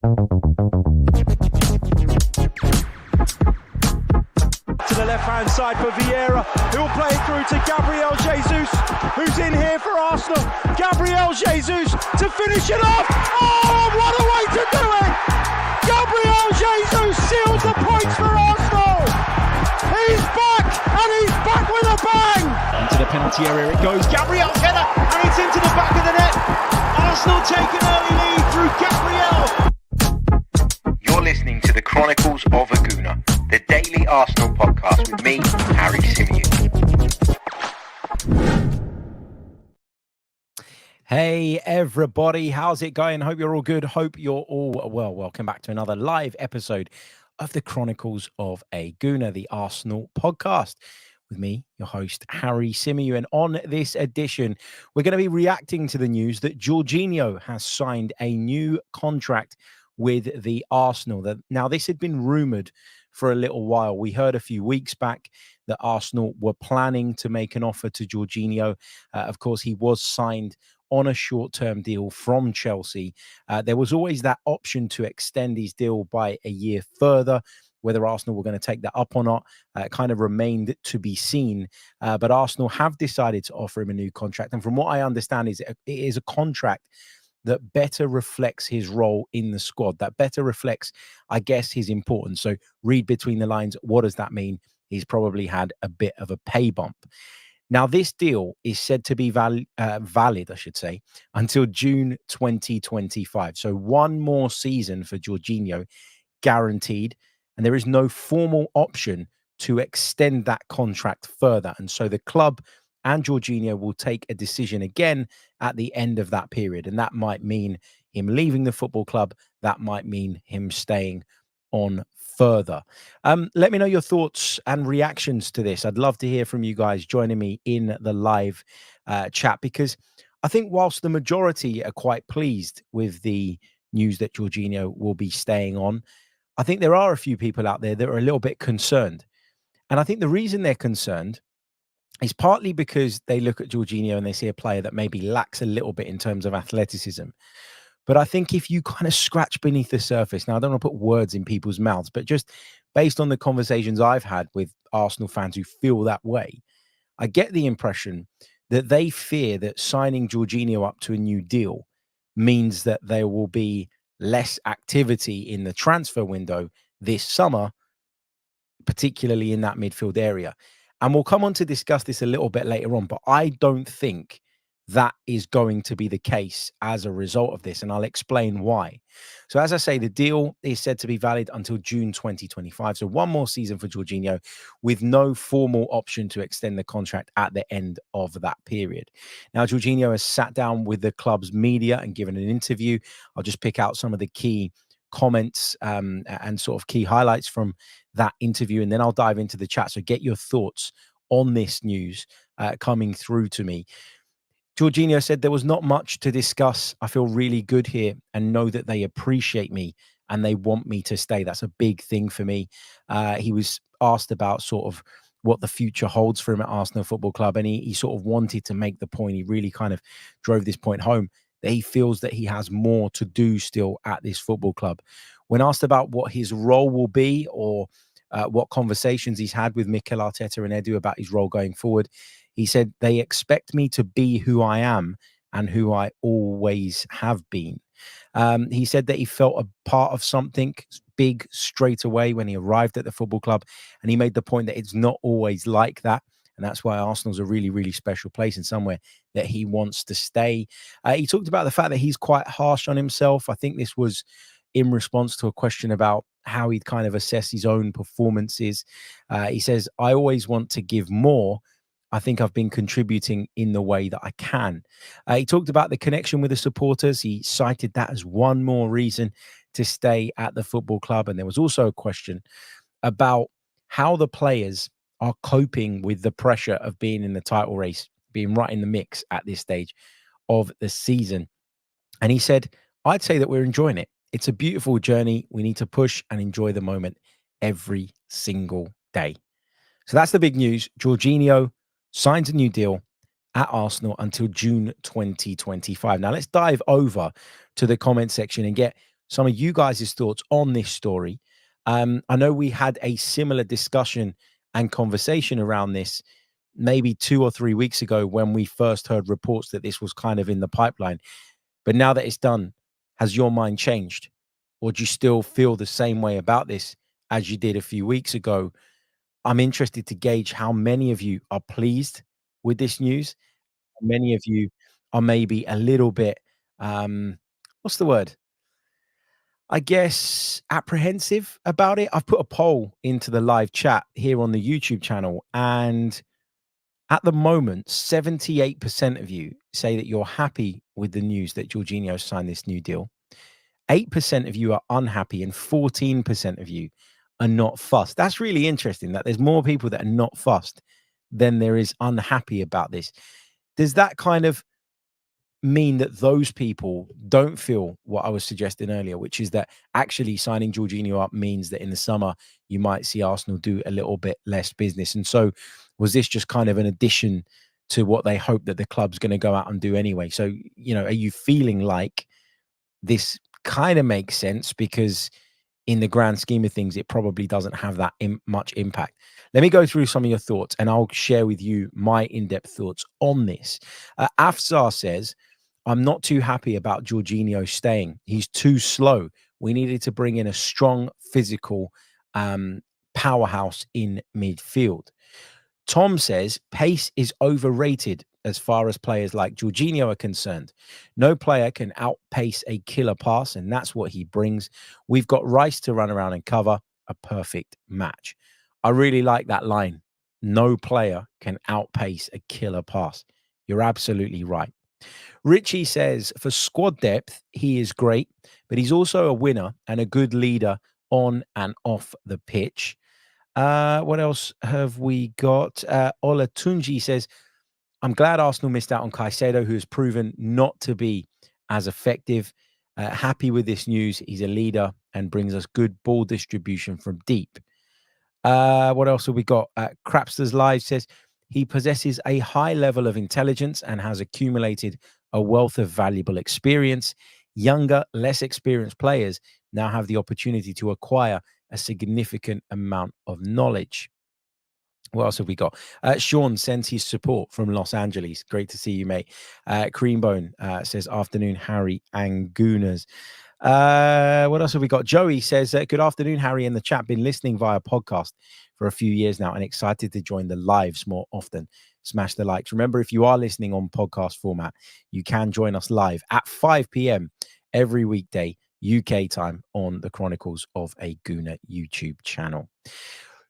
To the left-hand side for Vieira, who'll play it through to Gabriel Jesus, who's in here for Arsenal. Gabriel Jesus to finish it off. Oh, what a way to do it! Gabriel Jesus seals the points for Arsenal. He's back, and he's back with a bang. Into the penalty area it goes. Gabriel's header, and it's into the back of the net. Arsenal take an early lead through Gabriel. You're listening to the Chronicles of a Gooner, the daily Arsenal podcast with me, Harry Symeou. Hey everybody, how's it going? Hope you're all good. Hope you're all well. Welcome back to another live episode of the Chronicles of a Gooner, the Arsenal podcast. With me, your host, Harry Symeou. And on this edition, we're going to be reacting to the news that Jorginho has signed a new contract with the Arsenal. Now, this had been rumoured for a little while. We heard a few weeks back that Arsenal were planning to make an offer to Jorginho. Of course, he was signed on a short-term deal from Chelsea. There was always that option to extend his deal by a year further. Whether Arsenal were going to take that up or not kind of remained to be seen. But Arsenal have decided to offer him a new contract. And from what I understand, it is a contract that better reflects his role in the squad, that better reflects, I guess, his importance. So read between the lines. What does that mean? He's probably had a bit of a pay bump. Now, this deal is said to be valid, I should say, until June 2025. So one more season for Jorginho, guaranteed. And there is no formal option to extend that contract further. And so the club and Jorginho will take a decision again at the end of that period. And that might mean him leaving the football club. That might mean him staying on further. Let me know your thoughts and reactions to this. I'd love to hear from you guys joining me in the live chat, because I think whilst the majority are quite pleased with the news that Jorginho will be staying on, I think there are a few people out there that are a little bit concerned. And I think the reason they're concerned is partly because they look at Jorginho and they see a player that maybe lacks a little bit in terms of athleticism. But I think if you kind of scratch beneath the surface, now I don't want to put words in people's mouths, but just based on the conversations I've had with Arsenal fans who feel that way, I get the impression that they fear that signing Jorginho up to a new deal means that there will be less activity in the transfer window this summer, particularly in that midfield area. And we'll come on to discuss this a little bit later on, but I don't think that is going to be the case as a result of this, and I'll explain why. So as I say, the deal is said to be valid until June 2025. So one more season for Jorginho with no formal option to extend the contract at the end of that period. Now, Jorginho has sat down with the club's media and given an interview. I'll just pick out some of the key comments and sort of key highlights from that interview, and then I'll dive into the chat. So get your thoughts on this news coming through to me. Jorginho said, "There was not much to discuss. I feel really good here and know that they appreciate me and they want me to stay. That's a big thing for me." He was asked about sort of what the future holds for him at Arsenal Football Club, and he sort of wanted to make the point. He really kind of drove this point home that he feels that he has more to do still at this football club. When asked about what his role will be or what conversations he's had with Mikel Arteta and Edu about his role going forward, he said, "They expect me to be who I am and who I always have been." He said that he felt a part of something big straight away when he arrived at the football club. And he made the point that it's not always like that. And that's why Arsenal's a really, really special place and somewhere that he wants to stay. He talked about the fact that he's quite harsh on himself. I think this was in response to a question about how he'd kind of assess his own performances. He says, "I always want to give more. I think I've been contributing in the way that I can." He talked about the connection with the supporters. He cited that as one more reason to stay at the football club. And there was also a question about how the players are coping with the pressure of being in the title race, being right in the mix at this stage of the season. And he said, "I'd say that we're enjoying it. It's a beautiful journey. We need to push and enjoy the moment every single day." So that's the big news. Jorginho signs a new deal at Arsenal until June 2025. Now let's dive over to the comment section and get some of you guys' thoughts on this story. I know we had a similar discussion and conversation around this maybe 2 or 3 weeks ago when we first heard reports that this was kind of in the pipeline. But now that it's done, has your mind changed? Or do you still feel the same way about this as you did a few weeks ago? I'm interested to gauge how many of you are pleased with this news. Many of you are maybe a little bit, what's the word? I guess apprehensive about it. I've put a poll into the live chat here on the YouTube channel, and at the moment, 78% of you say that you're happy with the news that Jorginho signed this new deal. 8% of you are unhappy, and 14% of you are not fussed. That's really interesting that there's more people that are not fussed than there is unhappy about this. Does that kind of mean that those people don't feel what I was suggesting earlier, which is that actually signing Jorginho up means that in the summer you might see Arsenal do a little bit less business? And so was this just kind of an addition to what they hope that the club's going to go out and do anyway? So, are you feeling like this kind of makes sense because in the grand scheme of things, it probably doesn't have that much impact? Let me go through some of your thoughts and I'll share with you my in-depth thoughts on this. Afzar says, I'm not too happy about Jorginho staying. He's too slow. We needed to bring in a strong physical powerhouse in midfield. Tom says pace is overrated as far as players like Jorginho are concerned. No player can outpace a killer pass, and that's what he brings. We've got Rice to run around and cover. A perfect match. I really like that line. No player can outpace a killer pass. You're absolutely right. Richie says for squad depth, he is great, but he's also a winner and a good leader on and off the pitch. What else have we got? Olatunji says, I'm glad Arsenal missed out on Caicedo, who has proven not to be as effective. Happy with this news. He's a leader and brings us good ball distribution from deep. What else have we got? Crapsters Live says, he possesses a high level of intelligence and has accumulated a wealth of valuable experience. Younger, less experienced players now have the opportunity to acquire a significant amount of knowledge. What else have we got? Sean sends his support from Los Angeles. Great to see you, mate. Creambone says, afternoon, Harry and Gooners. What else have we got? Joey says, good afternoon, Harry, in the chat. Been listening via podcast for a few years now and excited to join the lives more often. Smash the likes. Remember, if you are listening on podcast format, you can join us live at 5 p.m. every weekday, UK time, on the Chronicles of a Gooner YouTube channel.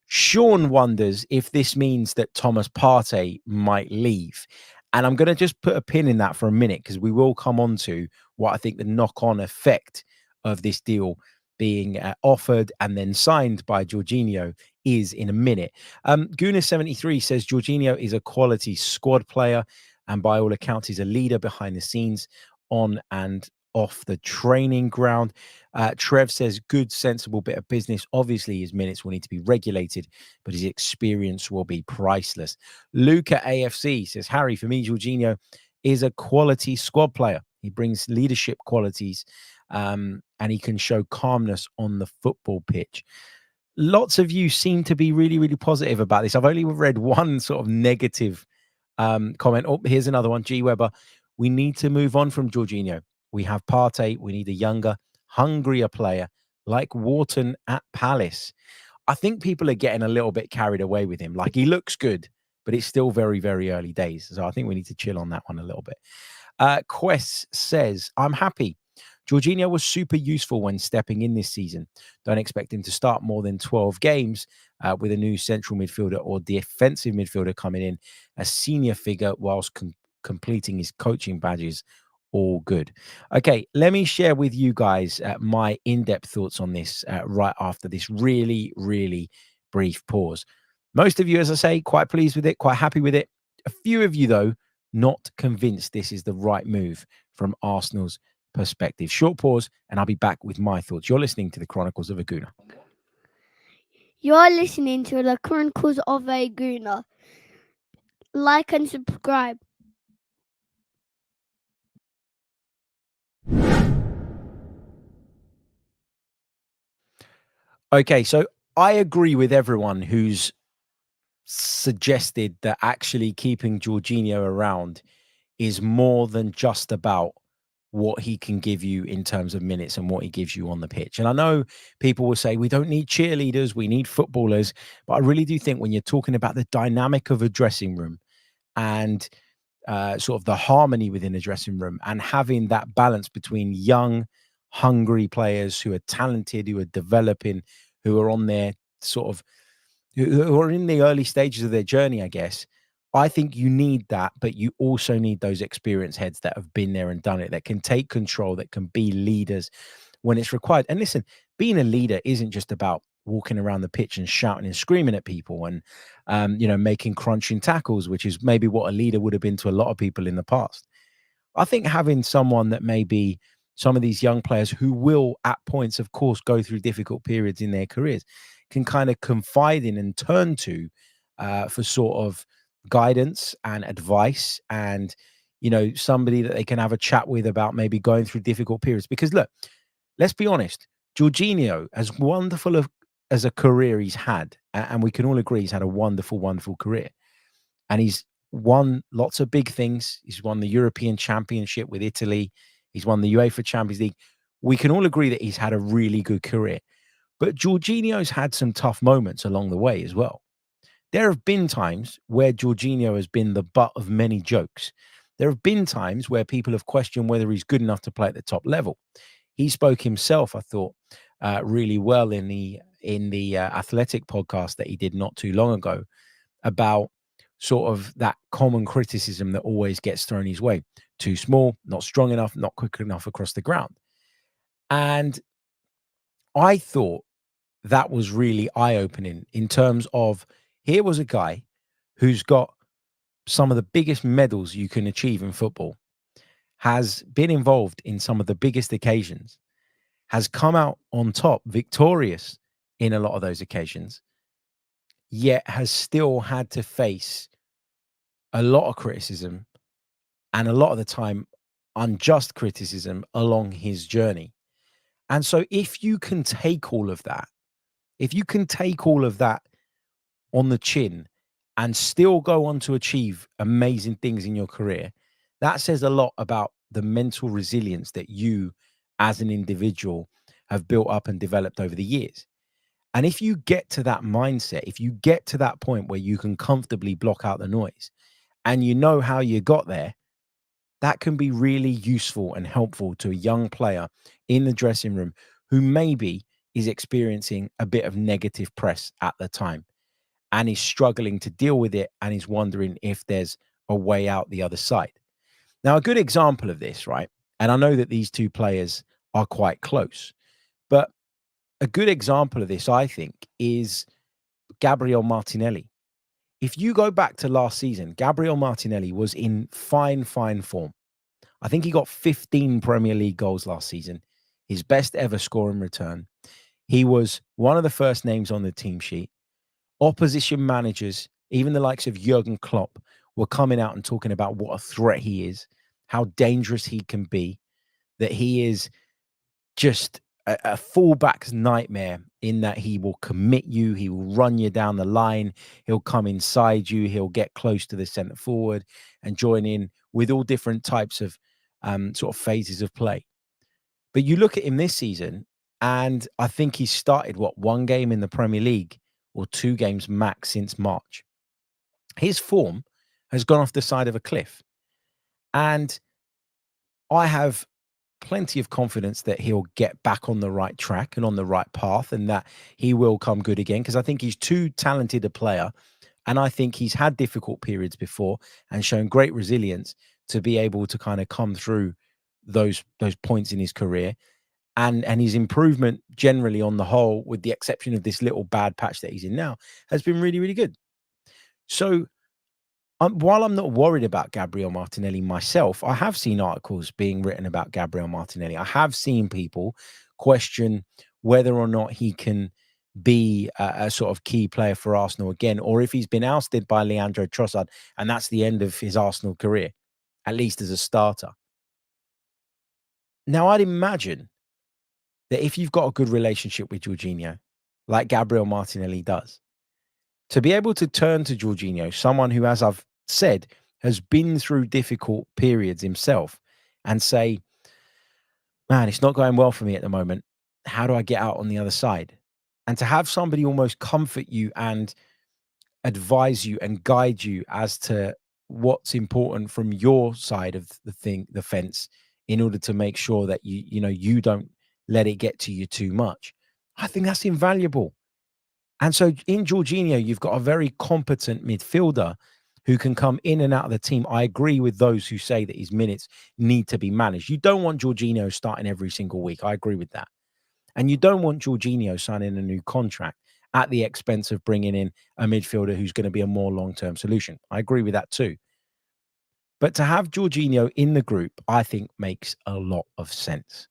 Sean wonders if this means that Thomas Partey might leave. And I'm going to just put a pin in that for a minute because we will come on to what I think the knock-on effect of this deal being offered and then signed by Jorginho is in a minute. Guna73 says Jorginho is a quality squad player and by all accounts is a leader behind the scenes on and off the training ground. Trev says good, sensible bit of business. Obviously, his minutes will need to be regulated, but his experience will be priceless. Luca AFC says, Harry, for me, Jorginho is a quality squad player. He brings leadership qualities and he can show calmness on the football pitch. Lots of you seem to be really, really positive about this. I've only read one sort of negative comment. Oh, here's another one. G. Weber, we need to move on from Jorginho. We have Partey. We need a younger, hungrier player like Wharton at Palace. I think people are getting a little bit carried away with him. Like, he looks good, but it's still very, very early days. So I think we need to chill on that one a little bit. Quest says, I'm happy. Jorginho was super useful when stepping in this season. Don't expect him to start more than 12 games with a new central midfielder or defensive midfielder coming in, a senior figure whilst completing his coaching badges. All good. Okay, let me share with you guys my in-depth thoughts on this right after this really, really brief pause. Most of you, as I say, quite pleased with it, quite happy with it. A few of you, though, not convinced this is the right move from Arsenal's perspective. Short pause, and I'll be back with my thoughts. You're listening to the Chronicles of a Gooner. You're listening to the Chronicles of a Gooner. Like and subscribe. Okay, so I agree with everyone who's suggested that actually keeping Jorginho around is more than just about what he can give you in terms of minutes and what he gives you on the pitch. And I know people will say we don't need cheerleaders, we need footballers, but I really do think when you're talking about the dynamic of a dressing room and sort of the harmony within a dressing room and having that balance between young, hungry players who are talented, who are developing, who are on their sort of who are in the early stages of their journey, I guess. I think you need that, but you also need those experienced heads that have been there and done it, that can take control, that can be leaders when it's required. And listen, being a leader isn't just about walking around the pitch and shouting and screaming at people and making crunching tackles, which is maybe what a leader would have been to a lot of people in the past. I think having someone that maybe some of these young players who will at points, of course, go through difficult periods in their careers can kind of confide in and turn to for sort of guidance and advice and, somebody that they can have a chat with about maybe going through difficult periods. Because look, let's be honest, Jorginho, as wonderful as a career he's had, and we can all agree he's had a wonderful, wonderful career. And he's won lots of big things. He's won the European Championship with Italy. He's won the UEFA Champions League. We can all agree that he's had a really good career. But Jorginho's had some tough moments along the way as well. There have been times where Jorginho has been the butt of many jokes. There have been times where people have questioned whether he's good enough to play at the top level. He spoke himself, I thought, really well in the Athletic podcast that he did not too long ago about sort of that common criticism that always gets thrown his way. Too small, not strong enough, not quick enough across the ground. And I thought that was really eye-opening in terms of here was a guy who's got some of the biggest medals you can achieve in football, has been involved in some of the biggest occasions, has come out on top, victorious in a lot of those occasions, yet has still had to face a lot of criticism and a lot of the time unjust criticism along his journey. And so if you can take all of that, on the chin and still go on to achieve amazing things in your career, that says a lot about the mental resilience that you as an individual have built up and developed over the years. And if you get to that mindset, if you get to that point where you can comfortably block out the noise and you know how you got there, that can be really useful and helpful to a young player in the dressing room who maybe is experiencing a bit of negative press at the time and is struggling to deal with it and is wondering if there's a way out the other side. Now, a good example of this, right? And I know that these two players are quite close, but a good example of this, I think, is Gabriel Martinelli. If you go back to last season, Gabriel Martinelli was in fine form. I think he got 15 Premier League goals last season, his best ever score in return. He was one of the first names on the team sheet. Opposition managers, even the likes of Jurgen Klopp, were coming out and talking about what a threat he is, how dangerous he can be, that he is just a fullback's nightmare in that he will commit you, he will run you down the line, he'll come inside you, he'll get close to the centre forward and join in with all different types of sort of phases of play. But you look at him this season, and I think he's started, one game in the Premier League or 2 games max since March. His form has gone off the side of a cliff. And I have plenty of confidence that he'll get back on the right track and on the right path and that he will come good again because I think he's too talented a player. And I think he's had difficult periods before and shown great resilience to be able to kind of come through those points in his career. And his improvement generally on the whole, with the exception of this little bad patch that he's in now, has been really, really good. So while I'm not worried about Gabriel Martinelli myself, I have seen articles being written about Gabriel Martinelli. I have seen people question whether or not he can be a sort of key player for Arsenal again, or if he's been ousted by Leandro Trossard, and that's the end of his Arsenal career, at least as a starter. Now, I'd imagine that if you've got a good relationship with Jorginho like Gabriel Martinelli does. To be able to turn to Jorginho, someone who, as I've said, has been through difficult periods himself, and say, man, it's not going well for me at the moment. How do I get out on the other side? And to have somebody almost comfort you and advise you and guide you as to what's important from your side of the fence, in order to make sure that you don't let it get to you too much. I think that's invaluable. And so in Jorginho, you've got a very competent midfielder who can come in and out of the team. I agree with those who say that his minutes need to be managed. You don't want Jorginho starting every single week. I agree with that. And you don't want Jorginho signing a new contract at the expense of bringing in a midfielder who's going to be a more long-term solution. I agree with that too. But to have Jorginho in the group, I think makes a lot of sense.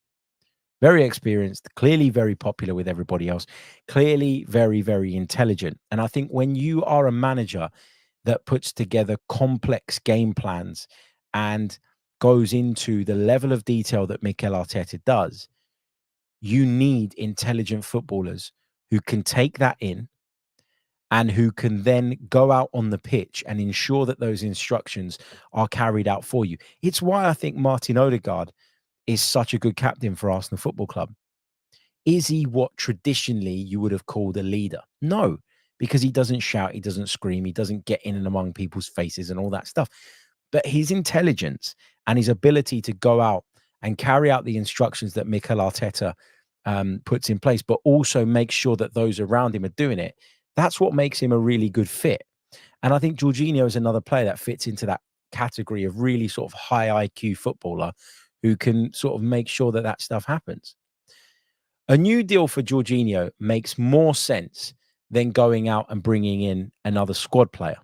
Very experienced, clearly very popular with everybody else, clearly very, very intelligent. And I think when you are a manager that puts together complex game plans and goes into the level of detail that Mikel Arteta does, you need intelligent footballers who can take that in and who can then go out on the pitch and ensure that those instructions are carried out for you. It's why I think Martin Odegaard is such a good captain for Arsenal Football Club. Is he what traditionally you would have called a leader? No, because he doesn't shout, he doesn't scream, he doesn't get in and among people's faces and all that stuff. But his intelligence and his ability to go out and carry out the instructions that Mikel Arteta puts in place, but also make sure that those around him are doing it, that's what makes him a really good fit. And I think Jorginho is another player that fits into that category of really sort of high IQ footballer who can sort of make sure that that stuff happens. A new deal for Jorginho makes more sense than going out and bringing in another squad player.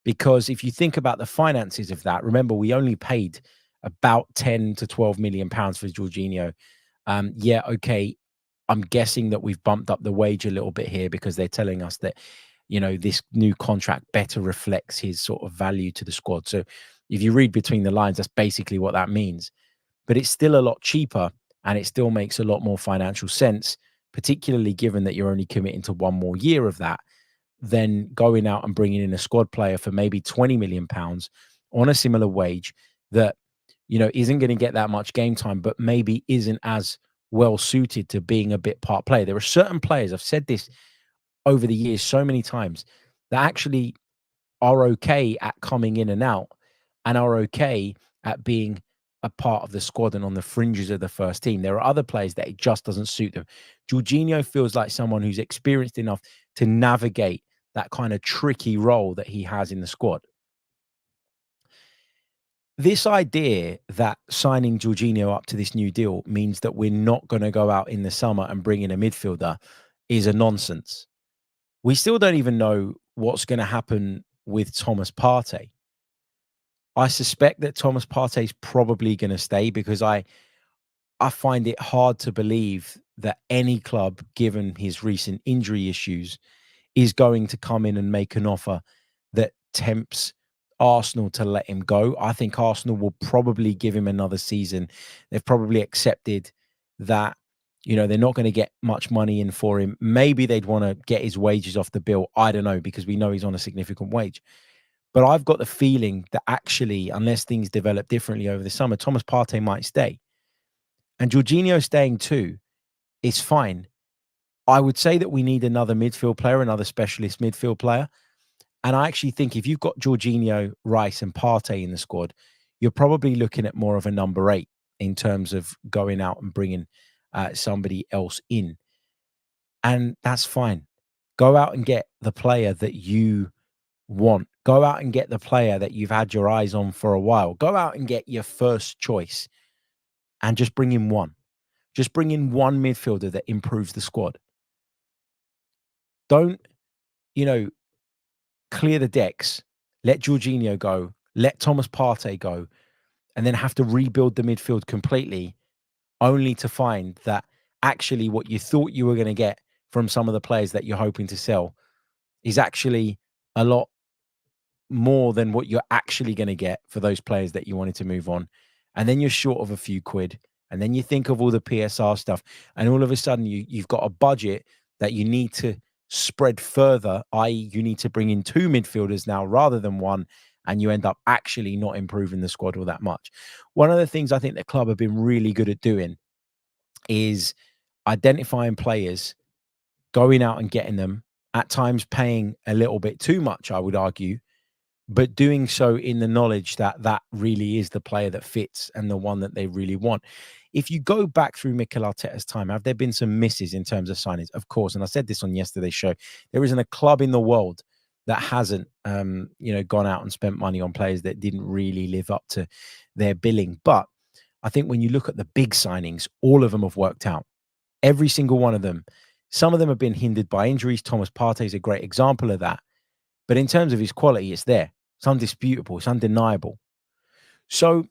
Because if you think about the finances of that, remember, we only paid about 10 to 12 million pounds for Jorginho. Yeah, okay. I'm guessing that we've bumped up the wage a little bit here because they're telling us that, this new contract better reflects his sort of value to the squad. So if you read between the lines, that's basically what that means. But it's still a lot cheaper and it still makes a lot more financial sense, particularly given that you're only committing to one more year of that, than going out and bringing in a squad player for maybe 20 million pounds on a similar wage that, isn't going to get that much game time, but maybe isn't as well suited to being a bit part player. There are certain players, I've said this over the years so many times, that actually are okay at coming in and out and are okay at being a part of the squad and on the fringes of the first team. There are other players that it just doesn't suit them. Jorginho feels like someone who's experienced enough to navigate that kind of tricky role that he has in the squad. This idea that signing Jorginho up to this new deal means that we're not going to go out in the summer and bring in a midfielder is a nonsense. We still don't even know what's going to happen with Thomas Partey. I suspect that Thomas Partey is probably going to stay because I find it hard to believe that any club, given his recent injury issues, is going to come in and make an offer that tempts Arsenal to let him go. I think Arsenal will probably give him another season. They've probably accepted that, they're not going to get much money in for him. Maybe they'd want to get his wages off the bill. I don't know, because we know he's on a significant wage. But I've got the feeling that actually, unless things develop differently over the summer, Thomas Partey might stay. And Jorginho staying too is fine. I would say that we need another midfield player, another specialist midfield player. And I actually think if you've got Jorginho, Rice and Partey in the squad, you're probably looking at more of a number 8 in terms of going out and bringing somebody else in. And that's fine. Go out and get the player that you want. Go out and get the player that you've had your eyes on for a while. Go out and get your first choice and just bring in one. Just bring in one midfielder that improves the squad. Don't, clear the decks, let Jorginho go, let Thomas Partey go, and then have to rebuild the midfield completely, only to find that actually what you thought you were going to get from some of the players that you're hoping to sell is actually a lot more than what you're actually going to get for those players that you wanted to move on. And then you're short of a few quid. And then you think of all the PSR stuff, and all of a sudden you've got a budget that you need to spread further, i.e. you need to bring in 2 midfielders now rather than 1, and you end up actually not improving the squad all that much. One of the things I think the club have been really good at doing is identifying players, going out and getting them, at times paying a little bit too much, I would argue, but doing so in the knowledge that that really is the player that fits and the one that they really want. If you go back through Mikel Arteta's time, have there been some misses in terms of signings? Of course, and I said this on yesterday's show, there isn't a club in the world that hasn't, gone out and spent money on players that didn't really live up to their billing. But I think when you look at the big signings, all of them have worked out. Every single one of them. Some of them have been hindered by injuries. Thomas Partey is a great example of that. But in terms of his quality, it's there. It's undisputable. It's undeniable. So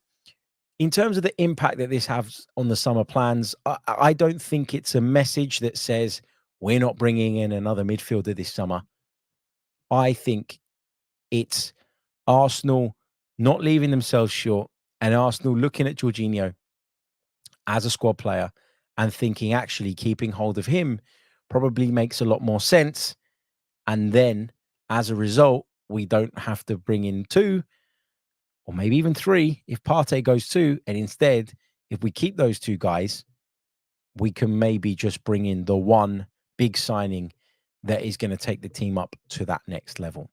in terms of the impact that this has on the summer plans, I don't think it's a message that says we're not bringing in another midfielder this summer. I think it's Arsenal not leaving themselves short and Arsenal looking at Jorginho as a squad player and thinking actually keeping hold of him probably makes a lot more sense. And then as a result, we don't have to bring in 2 or maybe even 3 if Partey goes 2. And instead, if we keep those 2 guys, we can maybe just bring in the one big signing that is going to take the team up to that next level.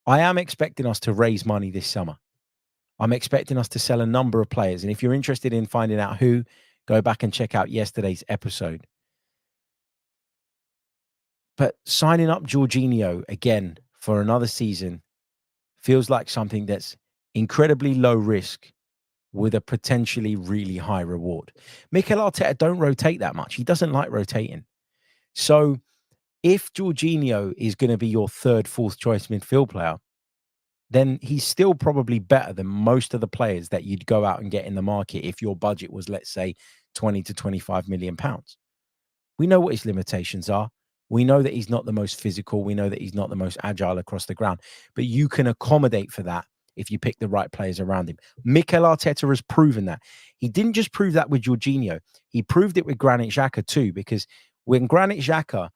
I am expecting us to raise money this summer. I'm expecting us to sell a number of players. And if you're interested in finding out who, go back and check out yesterday's episode. But signing up Jorginho again for another season feels like something that's incredibly low risk with a potentially really high reward. Mikel Arteta don't rotate that much. He doesn't like rotating. So if Jorginho is going to be your 3rd, 4th choice midfield player, then he's still probably better than most of the players that you'd go out and get in the market if your budget was, let's say, 20 to 25 million pounds. We know what his limitations are. We know that he's not the most physical. We know that he's not the most agile across the ground, but you can accommodate for that if you pick the right players around him. Mikel Arteta has proven that. He didn't just prove that with Jorginho. He proved it with Granit Xhaka too, because when Granit Xhaka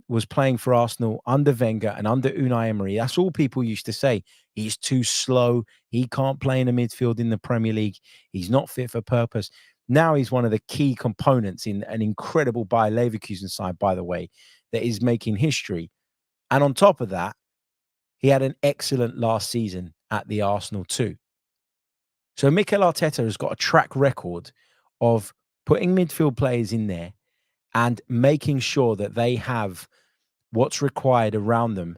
was playing for Arsenal under Wenger and under Unai Emery, that's all people used to say. He's too slow. He can't play in the midfield in the Premier League. He's not fit for purpose. Now he's one of the key components in an incredible Bayer Leverkusen side, by the way, that is making history. And on top of that, he had an excellent last season at the Arsenal too. So Mikel Arteta has got a track record of putting midfield players in there and making sure that they have what's required around them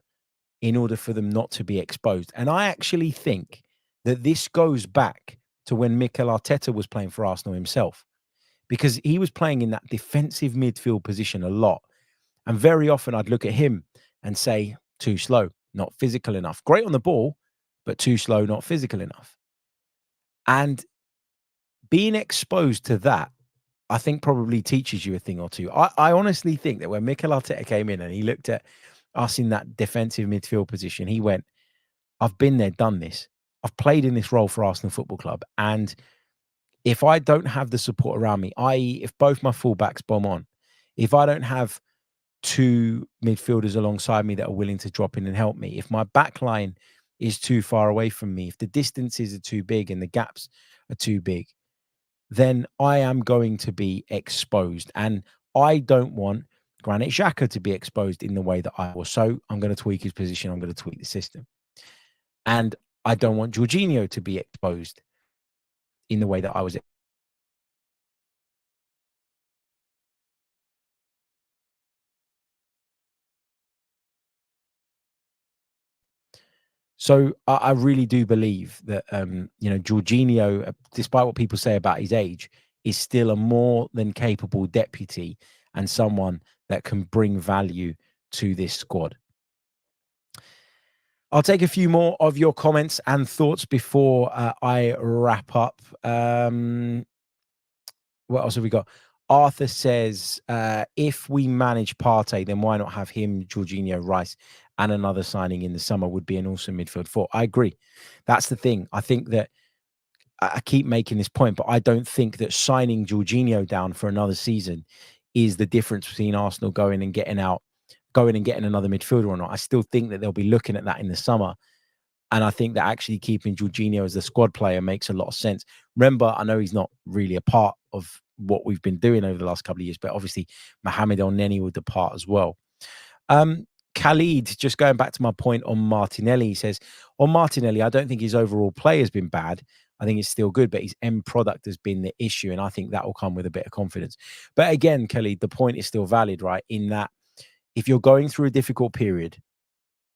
in order for them not to be exposed. And I actually think that this goes back to when Mikel Arteta was playing for Arsenal himself, because he was playing in that defensive midfield position a lot. And very often I'd look at him and say, too slow, not physical enough. Great on the ball, but too slow, not physical enough. And being exposed to that, I think probably teaches you a thing or two. I honestly think that when Mikel Arteta came in and he looked at us in that defensive midfield position, he went, I've been there, done this. I've played in this role for Arsenal Football Club. And if I don't have the support around me, i.e. if both my fullbacks bomb on, if I don't have 2 midfielders alongside me that are willing to drop in and help me, if my back line is too far away from me, if the distances are too big and the gaps are too big, then I am going to be exposed. And I don't want Granit Xhaka to be exposed in the way that I was. So I'm going to tweak his position. I'm going to tweak the system. And I don't want Jorginho to be exposed in the way that I was. So I really do believe that, Jorginho, despite what people say about his age, is still a more than capable deputy and someone that can bring value to this squad. I'll take a few more of your comments and thoughts before I wrap up. What else have we got? Arthur says, if we manage Partey, then why not have him, Jorginho, Rice, and another signing in the summer would be an awesome midfield 4. I agree. That's the thing. I think that I keep making this point, but I don't think that signing Jorginho down for another season is the difference between Arsenal going and getting another midfielder or not. I still think that they'll be looking at that in the summer. And I think that actually keeping Jorginho as the squad player makes a lot of sense. Remember, I know he's not really a part of what we've been doing over the last couple of years, but obviously Mohamed El-Neni will depart as well. Khalid, just going back to my point on Martinelli, he says, on Martinelli, I don't think his overall play has been bad. I think it's still good, but his end product has been the issue. And I think that will come with a bit of confidence. But again, Khalid, the point is still valid, right? In that if you're going through a difficult period,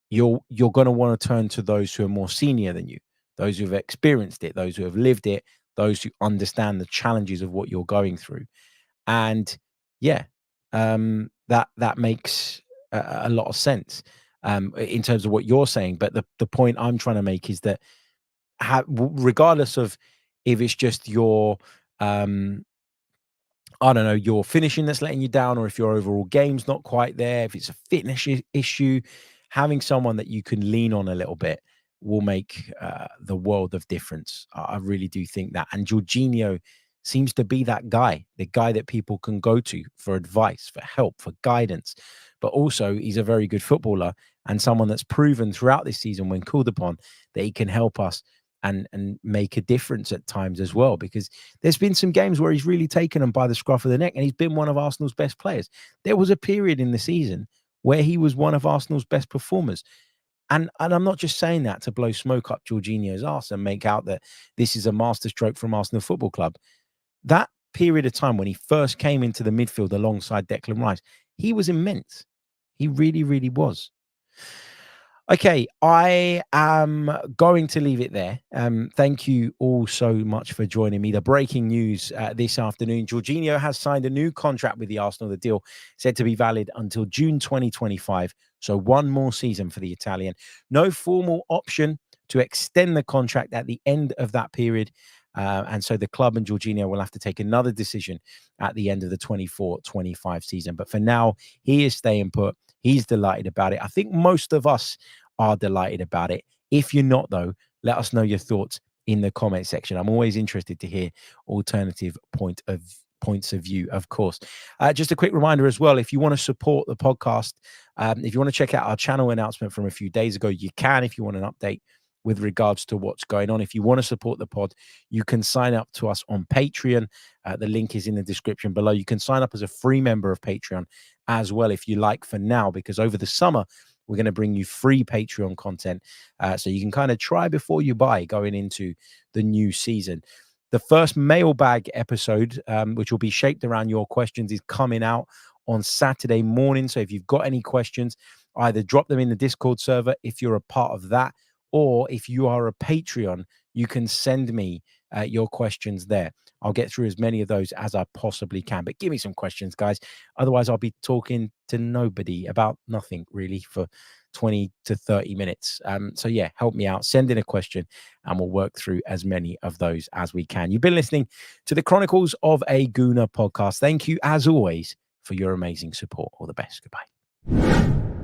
you're going to want to turn to those who are more senior than you, those who have experienced it, those who have lived it, those who understand the challenges of what you're going through. And yeah, that makes a lot of sense in terms of what you're saying. But the point I'm trying to make is that regardless of if it's just your I don't know, your finishing that's letting you down, or if your overall game's not quite there, if it's a fitness issue, having someone that you can lean on a little bit will make the world of difference. I really do think that. And Jorginho seems to be that guy, the guy that people can go to for advice, for help, for guidance. But also, he's a very good footballer and someone that's proven throughout this season, when called upon, that he can help us and make a difference at times as well, because there's been some games where he's really taken them by the scruff of the neck and he's been one of Arsenal's best players. There was a period in the season where he was one of Arsenal's best performers. And I'm not just saying that to blow smoke up Jorginho's arse and make out that this is a masterstroke from Arsenal Football Club. That period of time when he first came into the midfield alongside Declan Rice, he was immense. He really, really was. Okay, I am going to leave it there. Thank you all so much for joining me. The breaking news this afternoon: Jorginho has signed a new contract with the Arsenal. The deal said to be valid until June 2025, so one more season for the Italian. No formal option to extend the contract at the end of that period. And so the club and Jorginho will have to take another decision at the end of the 24-25 season. But for now, he is staying put. He's delighted about it. I think most of us are delighted about it. If you're not, though, let us know your thoughts in the comment section. I'm always interested to hear alternative points of view, of course. Just a quick reminder as well, if you want to support the podcast, if you want to check out our channel announcement from a few days ago, you can. If you want an update with regards to what's going on, if you want to support the pod, you can sign up to us on Patreon. The link is in the description below. You can sign up as a free member of Patreon as well, if you like, for now, because over the summer we're going to bring you free Patreon content, so you can kind of try before you buy going into the new season. The first mailbag episode, which will be shaped around your questions, is coming out on Saturday morning. So if you've got any questions, either drop them in the Discord server if you're a part of that, or if you are a Patreon, you can send me your questions there. I'll get through as many of those as I possibly can. But give me some questions, guys. Otherwise, I'll be talking to nobody about nothing, really, for 20 to 30 minutes. So, yeah, help me out. Send in a question, and we'll work through as many of those as we can. You've been listening to the Chronicles of a Gooner podcast. Thank you, as always, for your amazing support. All the best. Goodbye.